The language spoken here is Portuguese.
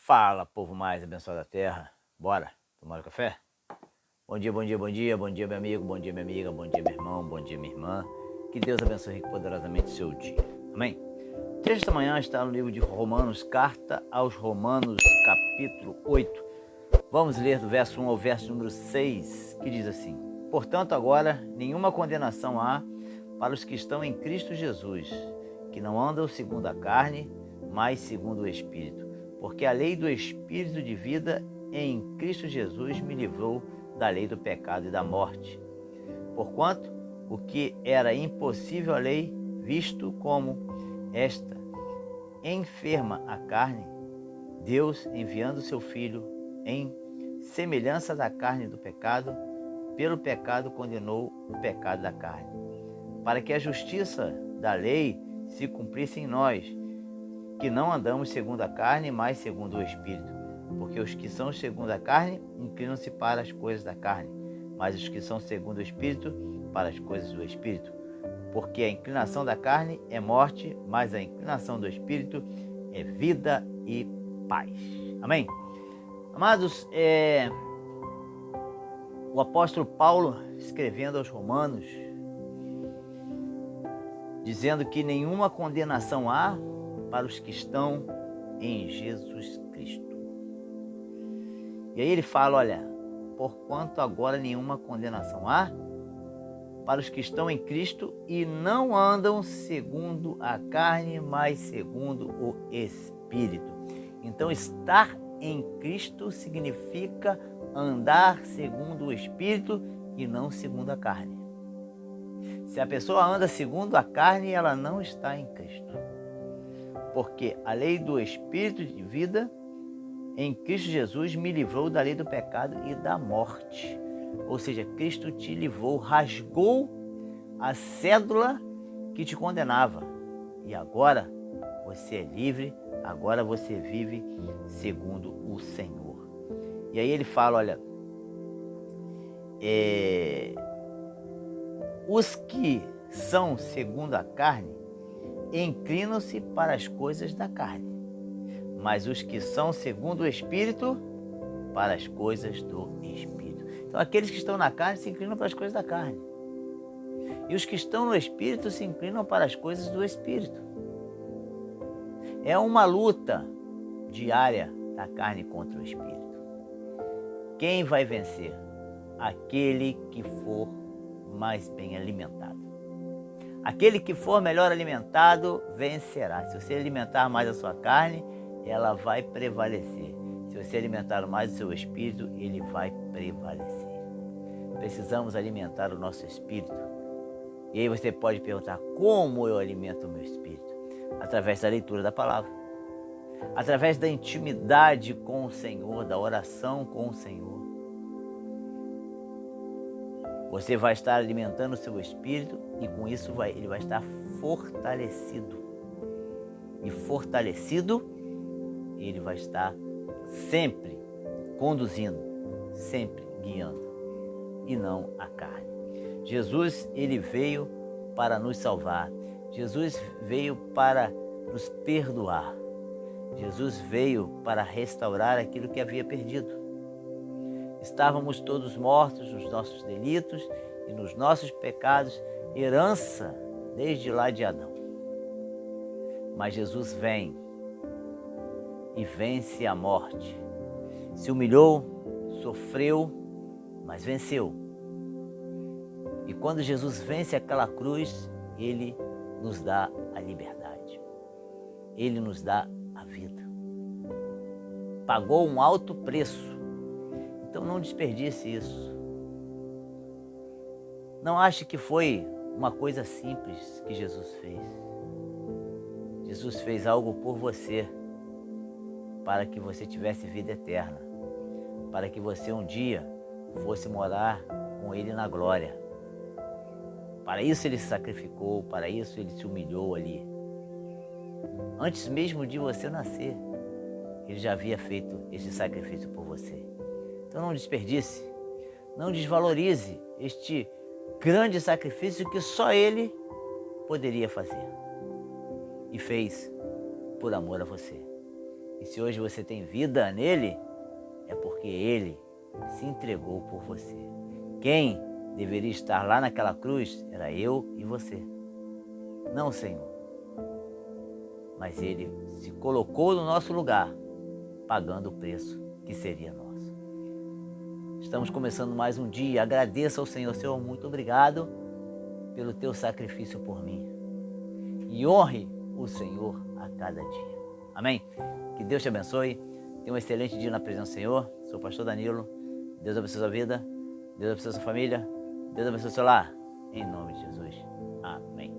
Fala, povo mais abençoado da terra. Bora tomar um café? Bom dia, bom dia, bom dia, bom dia, meu amigo, bom dia, minha amiga, bom dia, meu irmão, bom dia, minha irmã. Que Deus abençoe rico poderosamente o seu dia. Amém? O texto desta manhã está no livro de Romanos, carta aos Romanos, capítulo 8. Vamos ler do verso 1 ao verso número 6, que diz assim: Portanto, agora, nenhuma condenação há para os que estão em Cristo Jesus, que não andam segundo a carne, mas segundo o Espírito. Porque a lei do Espírito de vida em Cristo Jesus me livrou da lei do pecado e da morte. Porquanto, o que era impossível à lei, visto como esta enferma a carne, Deus, enviando seu Filho em semelhança da carne do pecado, pelo pecado condenou o pecado da carne, para que a justiça da lei se cumprisse em nós, que não andamos segundo a carne, mas segundo o Espírito. Porque os que são segundo a carne inclinam-se para as coisas da carne, mas os que são segundo o Espírito, para as coisas do Espírito. Porque a inclinação da carne é morte, mas a inclinação do Espírito é vida e paz. Amém? Amados, o apóstolo Paulo, escrevendo aos Romanos, dizendo que nenhuma condenação há para os que estão em Jesus Cristo. E aí ele fala, olha, porquanto agora nenhuma condenação há para os que estão em Cristo e não andam segundo a carne, mas segundo o Espírito. Então, estar em Cristo significa andar segundo o Espírito e não segundo a carne. Se a pessoa anda segundo a carne, ela não está em Cristo. Porque a lei do Espírito de vida em Cristo Jesus me livrou da lei do pecado e da morte. Ou seja, Cristo te livrou, rasgou a cédula que te condenava. E agora você é livre, agora você vive segundo o Senhor. E aí ele fala, olha, os que são segundo a carne inclinam-se para as coisas da carne, mas os que são segundo o Espírito, para as coisas do Espírito. Então, aqueles que estão na carne se inclinam para as coisas da carne, e os que estão no Espírito se inclinam para as coisas do Espírito. É uma luta diária da carne contra o Espírito. Quem vai vencer? Aquele que for mais bem alimentado. Aquele que for melhor alimentado vencerá. Se você alimentar mais a sua carne, ela vai prevalecer. Se você alimentar mais o seu espírito, ele vai prevalecer. Precisamos alimentar o nosso espírito. E aí você pode perguntar, como eu alimento o meu espírito? Através da leitura da palavra. Através da intimidade com o Senhor, da oração com o Senhor. Você vai estar alimentando o seu espírito e com isso ele vai estar fortalecido. E fortalecido, ele vai estar sempre conduzindo, sempre guiando, e não a carne. Jesus, ele veio para nos salvar. Jesus veio para nos perdoar. Jesus veio para restaurar aquilo que havia perdido. Estávamos todos mortos nos nossos delitos e nos nossos pecados, herança desde lá de Adão. Mas Jesus vem e vence a morte. Se humilhou, sofreu, mas venceu. E quando Jesus vence aquela cruz, ele nos dá a liberdade. Ele nos dá a vida. Pagou um alto preço. Então não desperdice isso. Não ache que foi uma coisa simples que Jesus fez. Jesus fez algo por você, para que você tivesse vida eterna, para que você um dia fosse morar com Ele na glória. Para isso Ele se sacrificou, para isso Ele se humilhou ali. Antes mesmo de você nascer, Ele já havia feito esse sacrifício por você. Então não desperdice, não desvalorize este grande sacrifício que só Ele poderia fazer. E fez por amor a você. E E se hoje você tem vida nele, é porque ele se entregou por você. Quem deveria estar lá naquela cruz era eu e você, não o Senhor. Mas ele se colocou no nosso lugar, pagando o preço que seria nosso. Estamos começando mais um dia. Agradeça ao Senhor. Senhor, muito obrigado pelo teu sacrifício por mim. E honre o Senhor a cada dia. Amém? Que Deus te abençoe. Tenha um excelente dia na presença do Senhor. Sou o pastor Danilo. Deus abençoe a sua vida. Deus abençoe a sua família. Deus abençoe o seu lar. Em nome de Jesus. Amém.